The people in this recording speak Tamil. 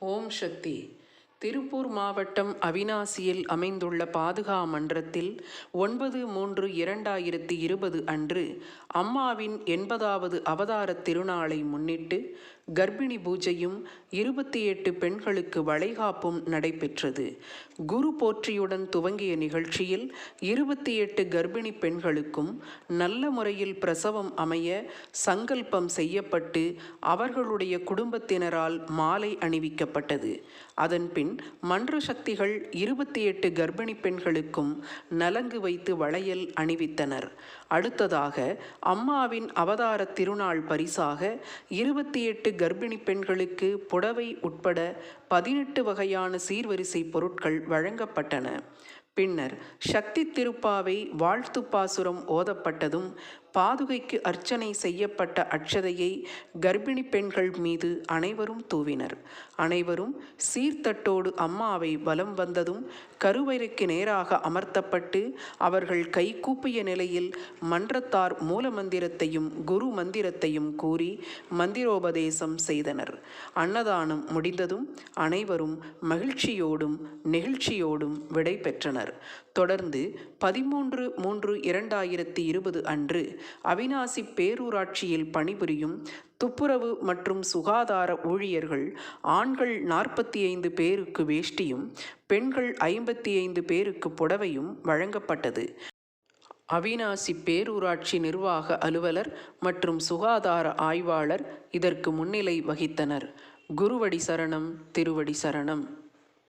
ஓம் சக்தி. திருப்பூர் மாவட்டம் அவிநாசியில் அமைந்துள்ள பாதுகா மன்றத்தில் 9/3/2020 அன்று அம்மாவின் 80வது அவதார திருநாளை முன்னிட்டு கர்ப்பிணி பூஜையும் 28 பெண்களுக்கு வளைகாப்பும் நடைபெற்றது. குரு போற்றியுடன் துவங்கிய நிகழ்ச்சியில் 28 கர்ப்பிணி பெண்களுக்கும் நல்ல முறையில் பிரசவம் அமைய சங்கல்பம் செய்யப்பட்டு அவர்களுடைய குடும்பத்தினரால் மாலை அணிவிக்கப்பட்டது. அதன்பின் மன்ற சக்திகள் 28 கர்ப்பிணி பெண்களுக்கும் நலங்கு வைத்து வளையல் அணிவித்தனர். அடுத்ததாக அம்மாவின் அவதார திருநாள் பரிசாக 28 கர்ப்பிணி பெண்களுக்கு புடவை உட்பட 18 வகையான சீர்வரிசை பொருட்கள் வழங்கப்பட்டன. பின்னர் சக்தி திருப்பாவை வாழ்த்து பாசுரம் ஓதப்பட்டதும் பாதுகைக்கு அர்ச்சனை செய்யப்பட்ட அட்சதையை கர்ப்பிணி பெண்கள் மீது அனைவரும் தூவினர். அனைவரும் சீர்தட்டோடு அம்மாவை வலம் வந்ததும் கருவறைக்கு நேராக அமர்த்தப்பட்டு அவர்கள் கைகூப்பிய நிலையில் மன்றத்தார் மூல மந்திரத்தையும் குரு மந்திரத்தையும் கூறி மந்திரோபதேசம் செய்தனர். அன்னதானம் முடிந்ததும் அனைவரும் மகிழ்ச்சியோடும் நெகிழ்ச்சியோடும் விடை பெற்றனர். தொடர்ந்து 13/3/2020 அன்று அவிநாசி பேரூராட்சியில் பணிபுரியும் துப்புரவு மற்றும் சுகாதார ஊழியர்கள் ஆண்கள் 45 பேருக்கு வேஷ்டியும் பெண்கள் 55 பேருக்கு புடவையும் வழங்கப்பட்டது. அவிநாசி பேரூராட்சி நிர்வாக அலுவலர் மற்றும் சுகாதார ஆய்வாளர் இதற்கு முன்னிலை வகித்தனர். குருவடி சரணம், திருவடி சரணம்.